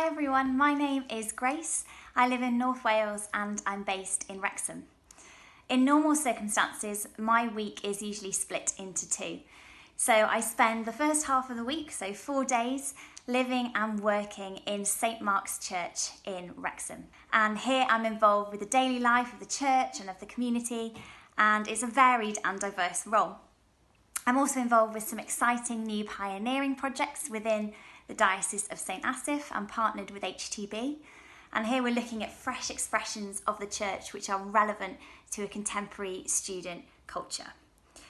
Hi everyone, my name is Grace. I live in North Wales and I'm based in Wrexham. In normal circumstances, my week is usually split into two. So I spend the first half of the week, so 4 days, living and working in St Mark's Church in Wrexham. And here I'm involved with the daily life of the church and of the community, and it's a varied and diverse role. I'm also involved with some exciting new pioneering projects within the Diocese of St Asaph and partnered with HTB. And here we're looking at fresh expressions of the church which are relevant to a contemporary student culture.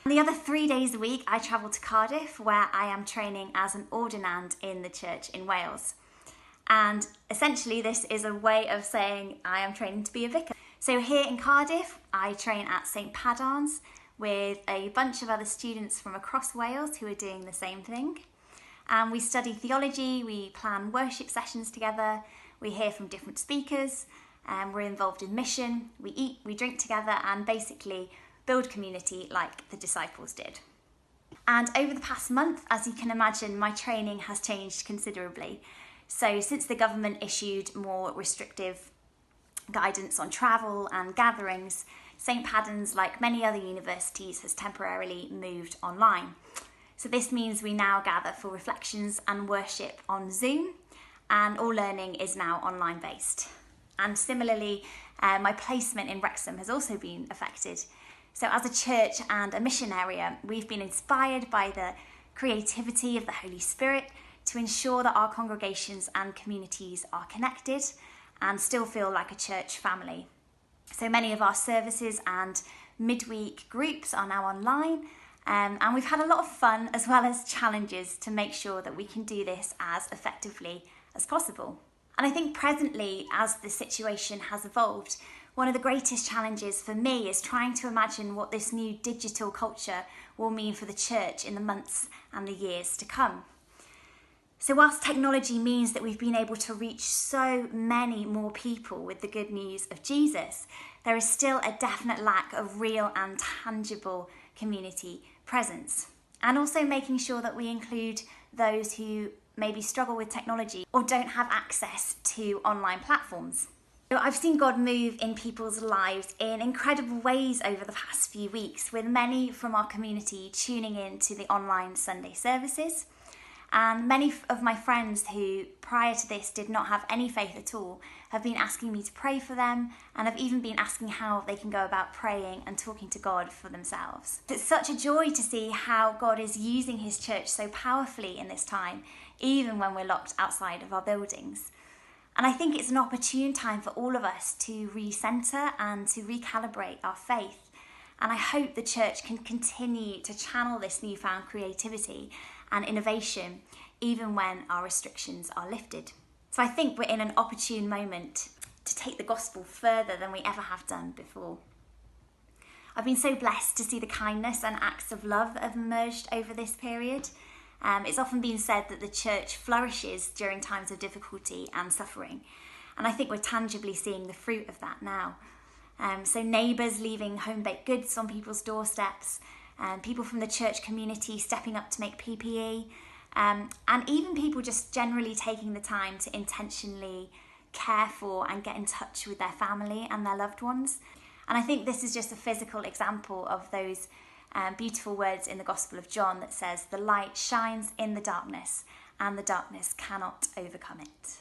And the other 3 days a week I travel to Cardiff, where I am training as an ordinand in the church in Wales. And essentially this is a way of saying I am training to be a vicar. So here in Cardiff I train at St Padarn's with a bunch of other students from across Wales who are doing the same thing. And we study theology, we plan worship sessions together, we hear from different speakers, we're involved in mission, we eat, we drink together, and basically build community like the disciples did. And over the past month, as you can imagine, my training has changed considerably. So since the government issued more restrictive guidance on travel and gatherings, St Padarn's, like many other universities, has temporarily moved online. So this means we now gather for reflections and worship on Zoom, and all learning is now online based. And similarly, my placement in Wrexham has also been affected. So as a church and a mission area, we've been inspired by the creativity of the Holy Spirit to ensure that our congregations and communities are connected and still feel like a church family. So many of our services and midweek groups are now online, and we've had a lot of fun as well as challenges to make sure that we can do this as effectively as possible. And I think presently, as the situation has evolved, one of the greatest challenges for me is trying to imagine what this new digital culture will mean for the church in the months and the years to come. So whilst technology means that we've been able to reach so many more people with the good news of Jesus, there is still a definite lack of real and tangible community presence. And also making sure that we include those who maybe struggle with technology or don't have access to online platforms. So I've seen God move in people's lives in incredible ways over the past few weeks, with many from our community tuning in to the online Sunday services. And many of my friends who prior to this did not have any faith at all have been asking me to pray for them, and have even been asking how they can go about praying and talking to God for themselves. It's such a joy to see how God is using his church so powerfully in this time, even when we're locked outside of our buildings. And I think it's an opportune time for all of us to recenter and to recalibrate our faith. And I hope the church can continue to channel this newfound creativity and innovation, even when our restrictions are lifted. So I think we're in an opportune moment to take the gospel further than we ever have done before. I've been so blessed to see the kindness and acts of love that have emerged over this period. It's often been said that the church flourishes during times of difficulty and suffering. And I think we're tangibly seeing the fruit of that now. So neighbours leaving home-baked goods on people's doorsteps, people from the church community stepping up to make PPE, and even people just generally taking the time to intentionally care for and get in touch with their family and their loved ones. And I think this is just a physical example of those beautiful words in the Gospel of John that says, "The light shines in the darkness, and the darkness cannot overcome it."